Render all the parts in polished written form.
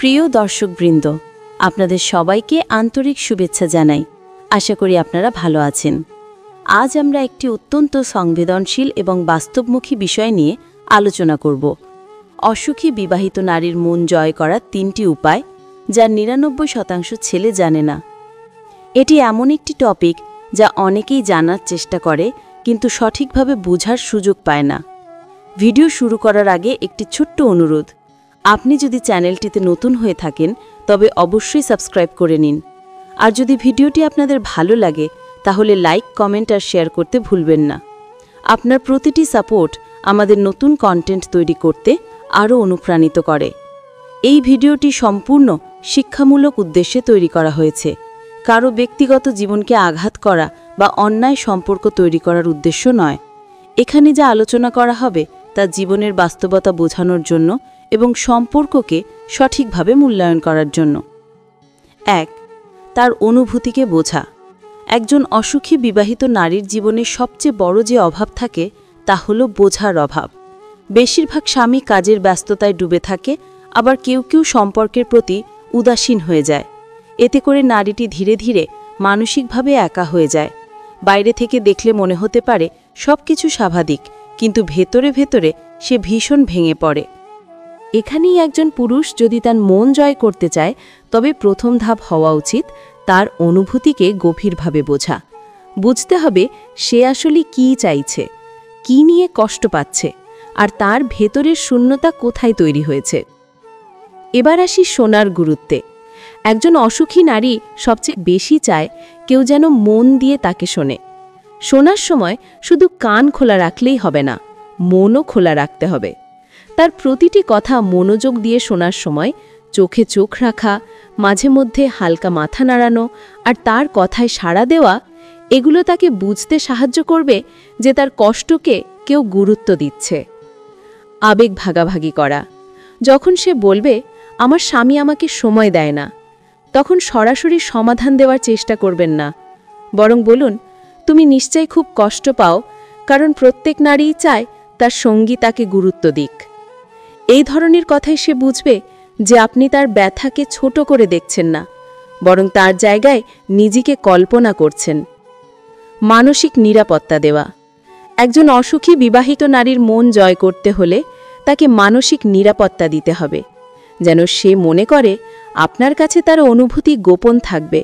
প্রিয় দর্শকবৃন্দ, আপনাদের সবাইকে আন্তরিক শুভেচ্ছা জানাই। আশা করি আপনারা ভালো আছেন। আজ আমরা একটি অত্যন্ত সংবেদনশীল এবং বাস্তবমুখী বিষয় নিয়ে আলোচনা করব। অসুখী বিবাহিত নারীর মন জয় করার ৩টি উপায়, যা ৯৯% ছেলে জানে না। এটি এমন একটি টপিক যা অনেকেই জানার চেষ্টা করে, কিন্তু সঠিকভাবে বোঝার সুযোগ পায় না। ভিডিও শুরু করার আগে একটি ছোট্ট অনুরোধ, আপনি যদি চ্যানেলটিতে নতুন হয়ে থাকেন তবে অবশ্যই সাবস্ক্রাইব করে নিন। আর যদি ভিডিওটি আপনাদের ভালো লাগে তাহলে লাইক, কমেন্ট আর শেয়ার করতে ভুলবেন না। আপনার প্রতিটি সাপোর্ট আমাদের নতুন কন্টেন্ট তৈরি করতে আরও অনুপ্রাণিত করে। এই ভিডিওটি সম্পূর্ণ শিক্ষামূলক উদ্দেশ্যে তৈরি করা হয়েছে। কারো ব্যক্তিগত জীবনকে আঘাত করা বা অন্যায় সম্পর্ক তৈরি করার উদ্দেশ্য নয়। এখানে যা আলোচনা করা হবে তা জীবনের বাস্তবতা বোঝানোর জন্য এবং সম্পর্ককে সঠিকভাবে মূল্যায়ন করার জন্য। ১. তার অনুভূতিকে বোঝা। একজন অসুখী বিবাহিত নারীর জীবনে সবচেয়ে বড় যে অভাব থাকে তা হল বোঝার অভাব। বেশিরভাগ স্বামী কাজের ব্যস্ততায় ডুবে থাকে, আবার কেউ কেউ সম্পর্কের প্রতি উদাসীন হয়ে যায়। এতে করে নারীটি ধীরে ধীরে মানসিকভাবে একা হয়ে যায়। বাইরে থেকে দেখলে মনে হতে পারে সবকিছু স্বাভাবিক, কিন্তু ভেতরে ভেতরে সে ভীষণ ভেঙে পড়ে। এখানেই একজন পুরুষ যদি তার মন জয় করতে চায়, তবে প্রথম ধাপ হওয়া উচিত তার অনুভূতিকে গভীরভাবে বোঝা। বুঝতে হবে সে আসলে কী চাইছে, কী নিয়ে কষ্ট পাচ্ছে, আর তার ভেতরের শূন্যতা কোথায় তৈরি হয়েছে। এবার আসি শোনার গুরুত্বে। একজন অসুখী নারী সবচেয়ে বেশি চায় কেউ যেন মন দিয়ে তাকে শোনে। শোনার সময় শুধু কান খোলা রাখলেই হবে না, মনও খোলা রাখতে হবে। তার প্রতিটি কথা মনোযোগ দিয়ে শোনার সময় চোখে চোখ রাখা, মাঝে মধ্যে হালকা মাথা নাড়ানো আর তার কথায় সাড়া দেওয়া, এগুলো তাকে বুঝতে সাহায্য করবে যে তার কষ্টকে কেউ গুরুত্ব দিচ্ছে। আবেগ ভাগাভাগি করা। যখন সে বলবে, আমার স্বামী আমাকে সময় দেয় না, তখন সরাসরি সমাধান দেওয়ার চেষ্টা করবেন না। বরং বলুন, তুমি নিশ্চয়ই খুব কষ্ট পাও, কারণ প্রত্যেক নারীই চায় তার সঙ্গী তাকে গুরুত্ব দিক। এই ধরনের কথাই সে বুঝবে যে আপনি তার ব্যথাকে ছোট করে দেখছেন না, বরং তার জায়গায় নিজেকে কল্পনা করছেন। মানসিক নিরাপত্তা দেওয়া। একজন অসুখী বিবাহিত নারীর মন জয় করতে হলে তাকে মানসিক নিরাপত্তা দিতে হবে, যেন সে মনে করে আপনার কাছে তার অনুভূতি গোপন থাকবে,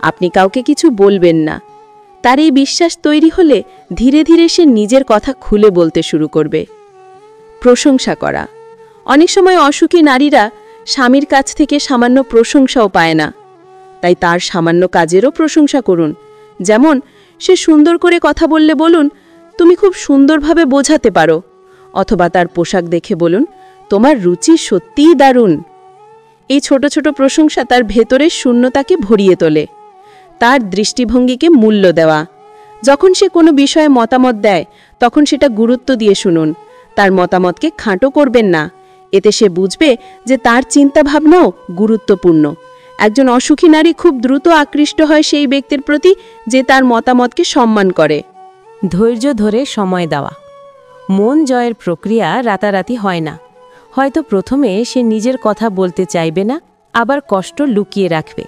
আপনি কাউকে কিছু বলবেন না। তার এই বিশ্বাস তৈরি হলে ধীরে ধীরে সে নিজের কথা খুলে বলতে শুরু করবে। প্রশংসা করা। অনেক সময় অসুখী নারীরা স্বামীর কাছ থেকে সামান্য প্রশংসাও পায় না, তাই তার সামান্য কাজেরও প্রশংসা করুন। যেমন, সে সুন্দর করে কথা বললে বলুন, তুমি খুব সুন্দরভাবে বোঝাতে পারো, অথবা তার পোশাক দেখে বলুন, তোমার রুচি সত্যিই দারুণ। এই ছোট ছোট প্রশংসা তার ভেতরের শূন্যতাকে ভরিয়ে তোলে। তার দৃষ্টিভঙ্গিকে মূল্য দেওয়া। যখন সে কোনো বিষয়ে মতামত দেয় তখন সেটা গুরুত্ব দিয়ে শুনুন, তার মতামতকে খাঁটো করবেন না। এতে সে বুঝবে যে তার চিন্তাভাবনাও গুরুত্বপূর্ণ। একজন অসুখী নারী খুব দ্রুত আকৃষ্ট হয় সেই ব্যক্তির প্রতি যে তার মতামতকে সম্মান করে। ধৈর্য ধরে সময় দেওয়া। মন জয়ের প্রক্রিয়া রাতারাতি হয় না। হয়তো প্রথমে সে নিজের কথা বলতে চাইবে না, আবার কষ্ট লুকিয়ে রাখবে।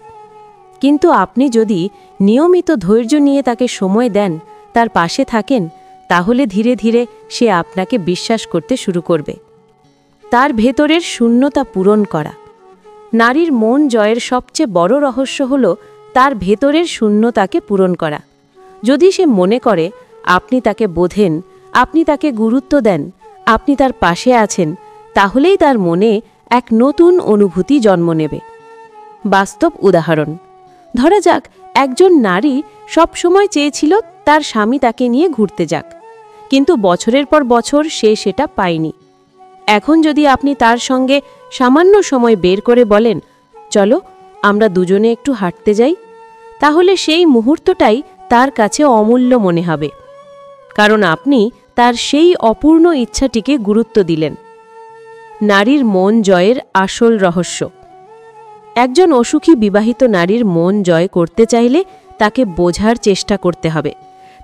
কিন্তু আপনি যদি নিয়মিত ধৈর্য নিয়ে তাকে সময় দেন, তার পাশে থাকেন, তাহলে ধীরে ধীরে সে আপনাকে বিশ্বাস করতে শুরু করবে। তার ভেতরের শূন্যতা পূরণ করা। নারীর মন জয়ের সবচেয়ে বড় রহস্য হল তার ভেতরের শূন্যতাকে পূরণ করা। যদি সে মনে করে আপনি তাকে বোঝেন, আপনি তাকে গুরুত্ব দেন, আপনি তার পাশে আছেন, তাহলেই তার মনে এক নতুন অনুভূতি জন্ম নেবে। বাস্তব উদাহরণ। ধরা যাক, একজন নারী সবসময় চেয়েছিল তার স্বামী তাকে নিয়ে ঘুরতে যাক, কিন্তু বছরের পর বছর সে সেটা পায়নি। এখন যদি আপনি তার সঙ্গে সামান্য সময় বের করে বলেন, চলো আমরা দুজনে একটু হাঁটতে যাই, তাহলে সেই মুহূর্তটাই তার কাছে অমূল্য মনে হবে, কারণ আপনি তার সেই অপূর্ণ ইচ্ছাটিকে গুরুত্ব দিলেন। নারীর মন জয়ের আসল রহস্য। একজন অসুখী বিবাহিত নারীর মন জয় করতে চাইলে তাকে বোঝার চেষ্টা করতে হবে।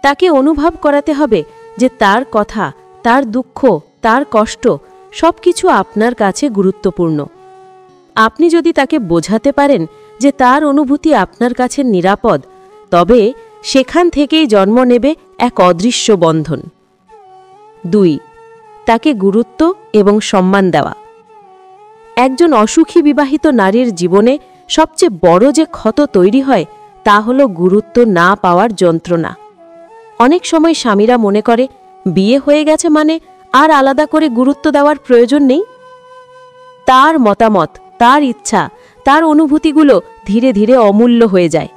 তাকে অনুভব করাতে হবে যে তার কথা, তার দুঃখ, তার কষ্ট সবকিছু আপনার কাছে গুরুত্বপূর্ণ। আপনি যদি তাকে বোঝাতে পারেন যে তার অনুভূতি আপনার কাছে নিরাপদ, তবে সেখান থেকেই জন্ম নেবে এক অদৃশ্য বন্ধন। 2. তাকে গুরুত্ব এবং সম্মান দেওয়া। একজন অসুখী বিবাহিত নারীর জীবনে সবচেয়ে বড় যে ক্ষত তৈরি হয় তা হল গুরুত্ব না পাওয়ার যন্ত্রণা। অনেক সময় স্বামীরা মনে করে বিয়ে হয়ে গেছে মানে আর আলাদা করে গুরুত্ব দেওয়ার প্রয়োজন নেই। তার মতামত, তার ইচ্ছা, তার অনুভূতিগুলো ধীরে ধীরে অমূল্য হয়ে যায়।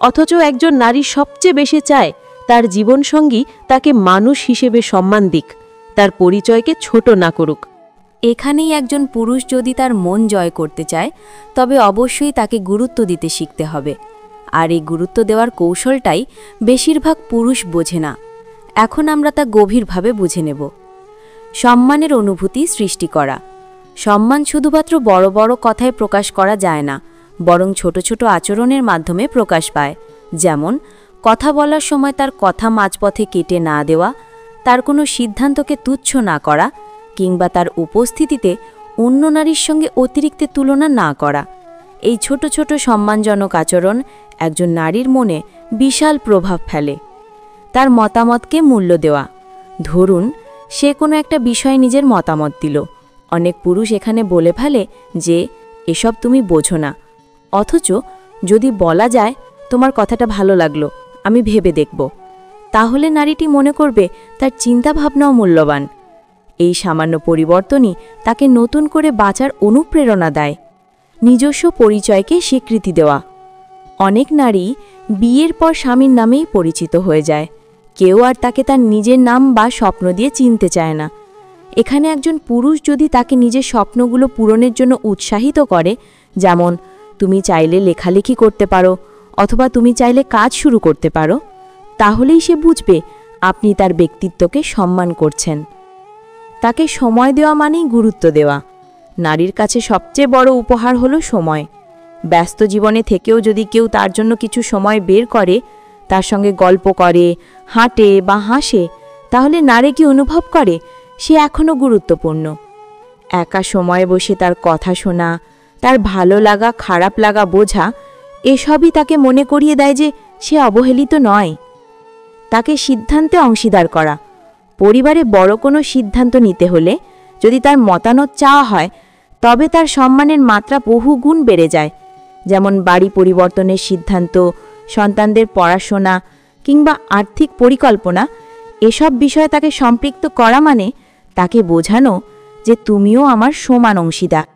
অথচ একজন নারী সবচেয়ে বেশি চায় তার জীবনসঙ্গী তাকে মানুষ হিসেবে সম্মান দিক, তার পরিচয়কে ছোট না করুক। এখানেই একজন পুরুষ যদি তার মন জয় করতে চায়, তবে অবশ্যই তাকে গুরুত্ব দিতে শিখতে হবে। আর এই গুরুত্ব দেওয়ার কৌশলটাই বেশিরভাগ পুরুষ বোঝে না। এখন আমরা তা গভীরভাবে বুঝে নেব। সম্মানের অনুভূতি সৃষ্টি করা। সম্মান শুধুমাত্র বড় বড় কথায় প্রকাশ করা যায় না, বরং ছোট ছোট আচরণের মাধ্যমে প্রকাশ পায়। যেমন কথা বলার সময় তার কথা মাঝপথে কেটে না দেওয়া, তার কোনো সিদ্ধান্তকে তুচ্ছ না করা, কিংবা তার উপস্থিতিতে অন্য নারীর সঙ্গে অতিরিক্ত তুলনা না করা। এই ছোট ছোট সম্মানজনক আচরণ একজন নারীর মনে বিশাল প্রভাব ফেলে। তার মতামতকে মূল্য দেওয়া। ধরুন সে কোনো একটা বিষয়ে নিজের মতামত দিল। অনেক পুরুষ এখানে বলে ফেলে যে এসব তুমি বোঝো না। অথচ যদি বলা যায় তোমার কথাটা ভালো লাগলো, আমি ভেবে দেখব, তাহলে নারীটি মনে করবে তার চিন্তাভাবনাও মূল্যবান। এই সামান্য পরিবর্তনই তাকে নতুন করে বাঁচার অনুপ্রেরণা দেয়। নিজস্ব পরিচয়কে স্বীকৃতি দেওয়া। অনেক নারী বিয়ের পর স্বামীর নামেই পরিচিত হয়ে যায়। কেউ আর তাকে তার নিজের নাম বা স্বপ্ন দিয়ে চিনতে চায় না। এখানে একজন পুরুষ যদি তাকে নিজের স্বপ্নগুলো পূরণের জন্য উৎসাহিত করে, যেমন তুমি চাইলে লেখালেখি করতে পারো অথবা তুমি চাইলে কাজ শুরু করতে পারো, তাহলেই সে বুঝবে আপনি তার ব্যক্তিত্বকে সম্মান করছেন। তাকে সময় দেওয়া মানেই গুরুত্ব দেওয়া। নারীর কাছে সবচেয়ে বড় উপহার হলো সময়। ব্যস্ত জীবনে থেকেও যদি কেউ তার জন্য কিছু সময় বের করে, তার সঙ্গে গল্প করে, হাঁটে বা হাসে, তাহলে নারী কি অনুভব করে সে এখনও গুরুত্বপূর্ণ। একা সময়ে বসে তার কথা শোনা, তার ভালো লাগা খারাপ লাগা বোঝা, এসবই তাকে মনে করিয়ে দেয় যে সে অবহেলিত নয়। তাকে সিদ্ধান্তে অংশীদার করা। পরিবারে বড় কোনো সিদ্ধান্ত নিতে হলে যদি তার মতামত চাওয়া হয়, তবে তার সম্মানের মাত্রা বহু গুণ বেড়ে যায়। যেমন বাড়ি পরিবর্তনের সিদ্ধান্ত, সন্তানদের পড়াশোনা কিংবা আর্থিক পরিকল্পনা, এসব বিষয়ে তাকে সম্পৃক্ত করা মানে তাকে বোঝানো যে তুমিও আমার সমান অংশীদার।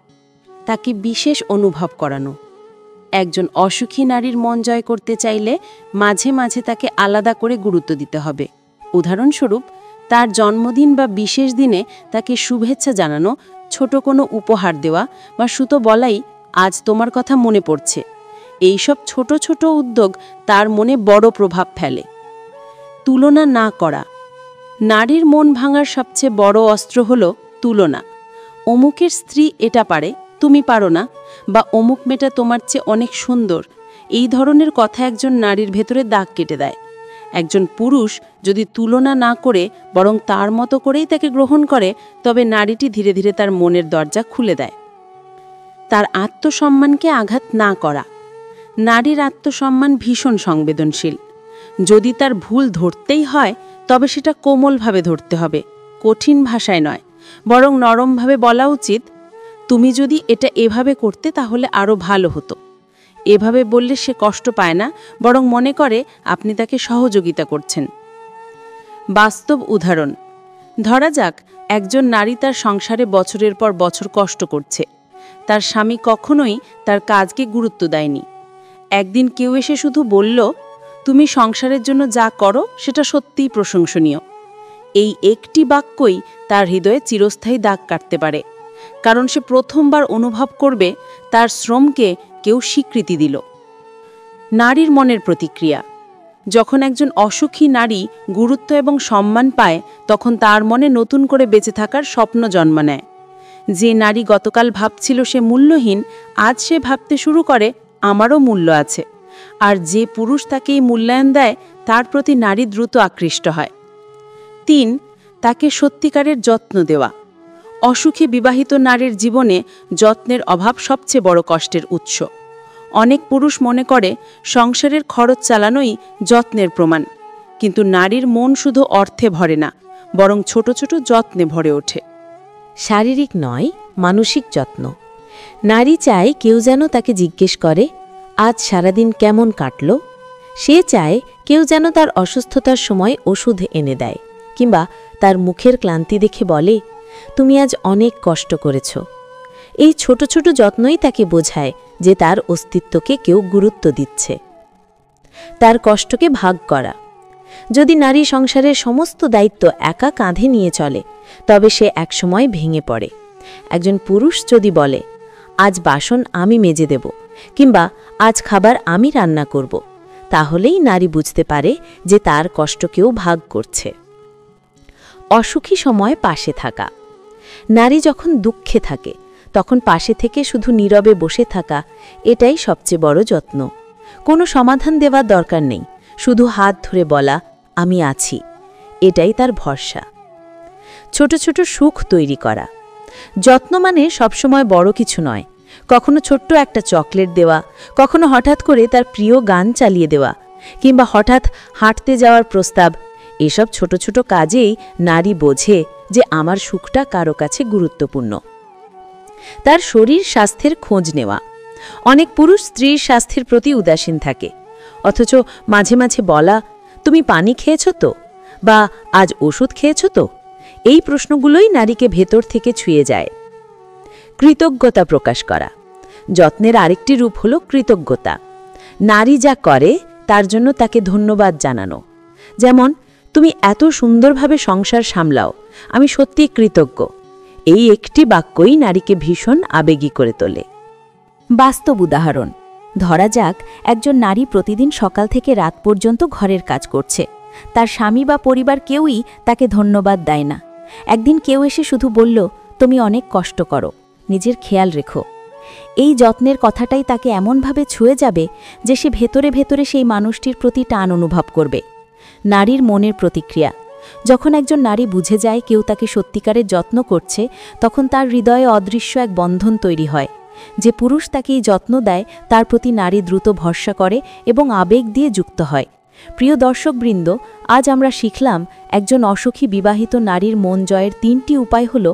তাকে বিশেষ অনুভব করানো। একজন অসুখী নারীর মন জয় করতে চাইলে মাঝে মাঝে তাকে আলাদা করে গুরুত্ব দিতে হবে। উদাহরণস্বরূপ, তার জন্মদিন বা বিশেষ দিনে তাকে শুভেচ্ছা জানানো, ছোট কোনো উপহার দেওয়া বা শুধু বলাই আজ তোমার কথা মনে পড়ছে। এইসব ছোট ছোট উদ্যোগ তার মনে বড় প্রভাব ফেলে। তুলনা না করা। নারীর মন ভাঙার সবচেয়ে বড় অস্ত্র হল তুলনা। অমুকের স্ত্রী এটা পারে, তুমি পারো না, বা অমুক মেয়েটা তোমার চেয়ে অনেক সুন্দর। এই ধরনের কথা একজন নারীর ভেতরে দাগ কেটে দেয়। একজন পুরুষ যদি তুলনা না করে বরং তার মতো করেই তাকে গ্রহণ করে, তবে নারীটি ধীরে ধীরে তার মনের দরজা খুলে দেয়। তার আত্মসম্মানকে আঘাত না করা। নারীর আত্মসম্মান ভীষণ সংবেদনশীল। যদি তার ভুল ধরতেই হয়, তবে সেটা কোমলভাবে ধরতে হবে, কঠিন ভাষায় নয়, বরং নরমভাবে বলা উচিত, তুমি যদি এটা এভাবে করতে তাহলে আরও ভালো হতো। এভাবে বললে সে কষ্ট পায় না, বরং মনে করে আপনি তাকে সহযোগিতা করছেন। বাস্তব উদাহরণ। ধরা যাক একজন নারী তার সংসারে বছরের পর বছর কষ্ট করছে। তার স্বামী কখনোই তার কাজকে গুরুত্ব দেয়নি। একদিন কেউ এসে শুধু বলল, তুমি সংসারের জন্য যা করো সেটা সত্যিই প্রশংসনীয়। এই একটি বাক্যই তার হৃদয়ে চিরস্থায়ী দাগ কাটতে পারে, কারণ সে প্রথমবার অনুভব করবে তার শ্রমকে কেউ স্বীকৃতি দিল। নারীর মনের প্রতিক্রিয়া। যখন একজন অসুখী নারী গুরুত্ব এবং সম্মান পায়, তখন তার মনে নতুন করে বেঁচে থাকার স্বপ্ন জন্ম নেয়। যে নারী গতকাল ভাবছিল সে মূল্যহীন, আজ সে ভাবতে শুরু করে আমারও মূল্য আছে। আর যে পুরুষ তাকে এই মূল্যায়ন দেয়, তার প্রতি নারী দ্রুত আকৃষ্ট হয়। 3. তাকে সত্যিকারের যত্ন দেওয়া। অসুখী বিবাহিত নারীর জীবনে যত্নের অভাব সবচেয়ে বড় কষ্টের উৎস। অনেক পুরুষ মনে করে সংসারের খরচ চালানোই যত্নের প্রমাণ, কিন্তু নারীর মন শুধু অর্থে ভরে না, বরং ছোট ছোট যত্নে ভরে ওঠে। শারীরিক নয়, মানসিক যত্ন। নারী চায় কেউ যেন তাকে জিজ্ঞেস করে, আজ সারাদিন কেমন কাটল। সে চায় কেউ যেন তার অসুস্থতার সময় ওষুধ এনে দেয়, কিংবা তার মুখের ক্লান্তি দেখে বলে, তুমি আজ অনেক কষ্ট করেছ। এই ছোট ছোট যত্নই তাকে বোঝায় যে তার অস্তিত্বকে কেউ গুরুত্ব দিচ্ছে। তার কষ্টকে ভাগ করা। যদি নারী সংসারের সমস্ত দায়িত্ব একা কাঁধে নিয়ে চলে, তবে সে একসময় ভেঙে পড়ে। একজন পুরুষ যদি বলে, আজ বাসন আমি মেজে দেব, কিংবা আজ খাবার আমি রান্না করব, তাহলেই নারী বুঝতে পারে যে তার কষ্ট কেউ ভাগ করছে। অসুখী সময় পাশে থাকা। নারী যখন দুঃখে থাকে, তখন পাশে থেকে শুধু নীরবে বসে থাকা, এটাই সবচেয়ে বড় যত্ন। কোনো সমাধান দেওয়ার দরকার নেই, শুধু হাত ধরে বলা, আমি আছি, এটাই তার ভরসা। ছোট ছোট সুখ তৈরি করা। যত্ন মানে সবসময় বড় কিছু নয়। কখনো ছোট্ট একটা চকলেট দেওয়া, কখনো হঠাৎ করে তার প্রিয় গান চালিয়ে দেওয়া, কিংবা হঠাৎ হাঁটতে যাওয়ার প্রস্তাব। এসব ছোট ছোট কাজেই নারী বোঝে যে আমার সুখটা কারো কাছে গুরুত্বপূর্ণ। তার শরীর স্বাস্থ্যের খোঁজ নেওয়া। অনেক পুরুষ স্ত্রীর স্বাস্থ্যের প্রতি উদাসীন থাকে, অথচ মাঝে মাঝে বলা, তুমি পানি খেয়েছ তো, বা আজ ওষুধ খেয়েছ তো, এই প্রশ্নগুলোই নারীকে ভেতর থেকে ছুঁয়ে যায়। কৃতজ্ঞতা প্রকাশ করা। যত্নের আরেকটি রূপ হল কৃতজ্ঞতা। নারী যা করে তার জন্য তাকে ধন্যবাদ জানানো। যেমন, তুমি এত সুন্দরভাবে সংসার সামলাও, আমি সত্যিই কৃতজ্ঞ। এই একটি বাক্যই নারীকে ভীষণ আবেগী করে তোলে। বাস্তব উদাহরণ। ধরা যাক, একজন নারী প্রতিদিন সকাল থেকে রাত পর্যন্ত ঘরের কাজ করছে। তার স্বামী বা পরিবার কেউই তাকে ধন্যবাদ দেয় না। একদিন কেউ এসে শুধু বলল, তুমি অনেক কষ্ট করো, নিজের খেয়াল রেখো। এই যত্নের কথাটাই তাকে এমনভাবে ছুঁয়ে যাবে যে সে ভেতরে ভেতরে সেই মানুষটির প্রতি টান অনুভব করবে। নারীর মনের প্রতিক্রিয়া। যখন একজন নারী বুঝে যায় কেউ তাকে সত্যিকারের যত্ন করছে, তখন তার হৃদয়ে অদৃশ্য এক বন্ধন তৈরি হয়। যে পুরুষ তাকে এই যত্ন দেয়, তার প্রতি নারী দ্রুত ভরসা করে এবং আবেগ দিয়ে যুক্ত হয়। প্রিয় দর্শকবৃন্দ, আজ আমরা শিখলাম একজন অসুখী বিবাহিত নারীর মন জয়ের 3টি উপায় হল: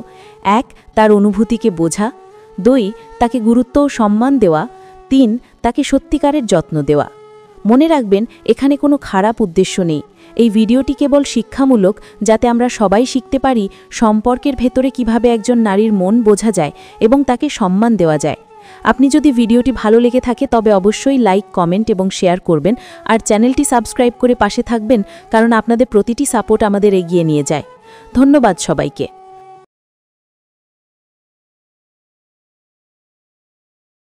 1. তার অনুভূতিকে বোঝা, 2. তাকে গুরুত্ব ও সম্মান দেওয়া, 3. তাকে সত্যিকারের যত্ন দেওয়া। মনে রাখবেন, এখানে কোনো খারাপ উদ্দেশ্য নেই। এই ভিডিওটি কেবল শিক্ষামূলক, যাতে আমরা সবাই শিখতে পারি সম্পর্কের ভেতরে কিভাবে একজন নারীর মন বোঝা যায় এবং তাকে সম্মান দেওয়া যায়। আপনি যদি ভিডিওটি ভালো লেগে থাকে তবে অবশ্যই লাইক, কমেন্ট এবং শেয়ার করবেন, আর চ্যানেলটি সাবস্ক্রাইব করে পাশে থাকবেন, কারণ আপনাদের প্রতিটি সাপোর্ট আমাদের এগিয়ে নিয়ে যায়। ধন্যবাদ সবাইকে।